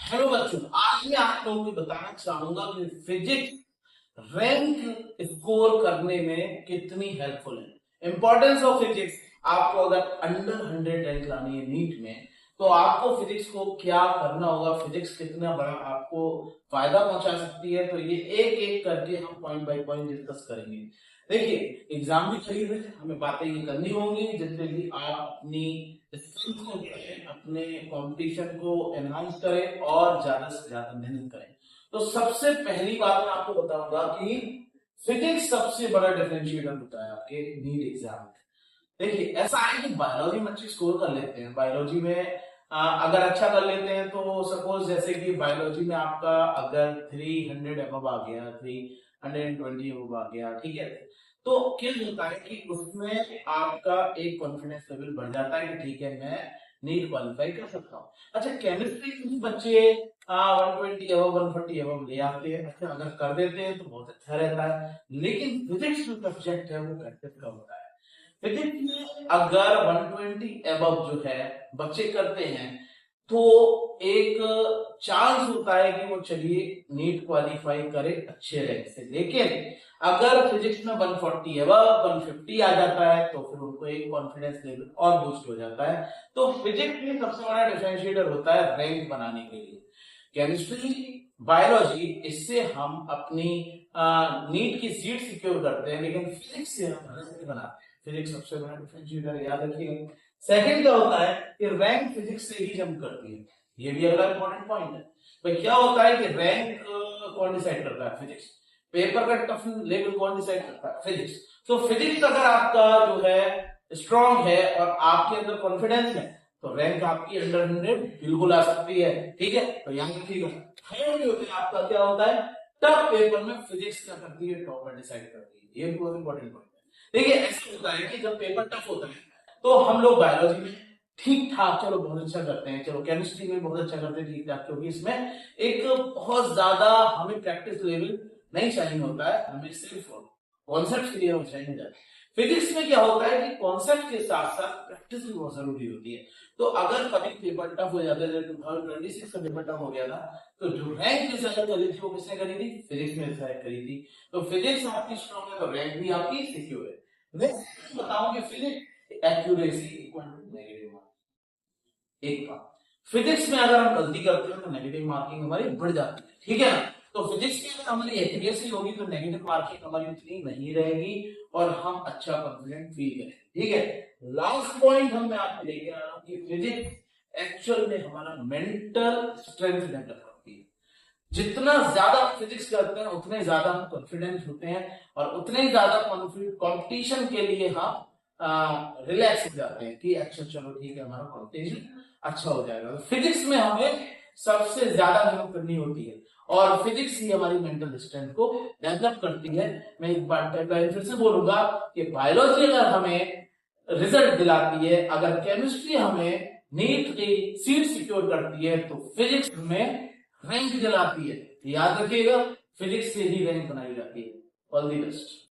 Hello बच्चों, आज मैं आप लोगों को बताना चाहूंगा कि फिजिक्स रैंक स्कोर करने में कितनी हेल्पफुल है। Importance of physics. आपको अगर अंडर 100 रैंक लानी है नीट में, तो आपको फिजिक्स को क्या करना होगा, फिजिक्स कितना बड़ा आपको फायदा पहुंचा सकती है, तो ये एक एक करके हम पॉइंट बाय पॉइंट डिस्कस करेंगे। देखिए, एग्जाम भी करीब है, हमें बातें ये करनी होंगी जिससे कि आप अपनी स्किल्स को बढ़ाएं, अपने कंपटीशन को एनहांस करें और ज्यादा से ज्यादा मेहनत करें। तो सबसे पहली बात मैं आपको बताऊंगा कि फिजिक्स सबसे बड़ा डिफरेंशिएटर होता है आपके नीट एग्जाम में। देखिए, ऐसा है कि बायोलॉजी में अच्छी स्कोर कर लेते हैं, बायोलॉजी में अगर अच्छा कर लेते हैं तो सपोज जैसे कि बायोलॉजी में आपका अगर 300 एबव आ गया, 320 एबव आ गया, ठीक है, तो क्या होता है कि उसमें आपका एक कॉन्फिडेंस लेवल बढ़ जाता है कि ठीक है, मैं नीट क्वालिफाई कर सकता हूँ। अच्छा, केमिस्ट्री में भी बच्चे 120 एबव 140 एबव ले आते हैं, अच्छा अगर कर देते हैं तो बहुत अच्छा रहता है। लेकिन फिजिक्स जो सब्जेक्ट है वो प्रैक्टिस का होता है। फिजिक्स में अगर 120 एबव जो है बच्चे करते हैं तो एक चांस होता है कि वो चलिए नीट क्वालिफाई करे अच्छे रैंक से। लेकिन अगर फिजिक्स में 140 एबव 150 आ जाता है तो फिर उनको एक कॉन्फिडेंस लेवल और बूस्ट हो जाता है। तो फिजिक्स में सबसे बड़ा डिफरेंशिएटर होता है रैंक बनाने के लिए। केमिस्ट्री, बायोलॉजी, इससे हम अपनी नीट की सीट सिक्योर करते हैं, लेकिन फिजिक्स से हम रैंक बनाते हैं। फिजिक्स सबसे बड़ा डिफरेंशिएटर है, याद रखिएगा। सेकंड क्या होता है कि रैंक फिजिक्स से ही जंप करती है, ये भी अगला इंपॉर्टेंट पॉइंट है। भाई क्या होता है कि रैंक कौन डिसाइड करता है? फिजिक्स। पेपर का टफ लेवल कौन डिसाइड करता है? फिजिक्स। तो फिजिक्स अगर आपका जो है स्ट्रांग है और आपके अंदर कॉन्फिडेंस है तो रैंक आपकी अंडर 100 बिल्कुल आ सकती है, ठीक है। तो यहाँ रखिएगा। थर्ड जो है आपका क्या होता है, टफ पेपर में फिजिक्स क्या करती है, टॉपर डिसाइड करती है, ये बहुत इंपॉर्टेंट पॉइंट है। देखिए, ऐसा होता है कि जब पेपर टफ होता है तो हम लोग बायोलॉजी में ठीक ठाक, चलो बहुत अच्छा करते हैं, चलो केमिस्ट्री में बहुत अच्छा करते हैं ठीक ठाक, क्योंकि इसमें एक बहुत ज्यादा हमें प्रैक्टिस लेवल नहीं चाहिए होता है, हमें सिर्फ कॉन्सेप्ट क्लियर हो चाहिए जाता है। फिजिक्स में क्या होता है कि कॉन्सेप्ट के साथ साथ प्रैक्टिस भी बहुत जरूरी होती है। तो अगर कभी पेपर टफ हो जाता है, जैसे 2026 का पेपर टफ हो गया था, तो जो रैंक डिसाइड करी थी वो किसने करी थी? फिजिक्स में डिसाइड करी थी। तो फिजिक्स आपकी स्ट्रॉन्ग है तो रैंक भी आपकी सिक्योर है। नेक्स्ट बताऊं कि physics accuracy equal to negative marking. एक बात, फिजिक्स में अगर हम गलती करते हैं तो नेगेटिव मार्किंग हमारी बढ़ जाती है, ठीक है ना। तो फिजिक्स की अगर हमारी एक्यूरेसी होगी तो नेगेटिव मार्किंग हमारी उतनी नहीं रहेगी और हम अच्छा कॉन्फिडेंट फील करेंगे, ठीक है। लास्ट पॉइंट हम मैं आपको लेके आ रहा हूं कि फिजिक्स एक्चुअल में हमारा मेंटल स्ट्रेंथ डेवलप करती है। जितना ज्यादा फिजिक्स करते हैं उतने ज्यादा हम कॉन्फिडेंट होते हैं और उतने ही ज्यादा कंपटीशन के लिए हम रिलैक्स हो जाते हैं कि अच्छा चलो ठीक है, हमारा कंपटीशन अच्छा हो जाएगा। फिजिक्स में हमें सबसे ज्यादा मेहनत करनी होती है और फिजिक्स ही हमारी मेंटल स्ट्रेंथ को डेवलप करती है। मैं एक बार फिर से बोलूंगा कि बायोलॉजी अगर हमें रिजल्ट दिलाती है, अगर केमिस्ट्री हमें नीट की सीट सिक्योर करती है, तो फिजिक्स हमें रैंक दिलाती है। याद रखिएगा, फिजिक्स से ही रैंक बनाई जाती है। All the best.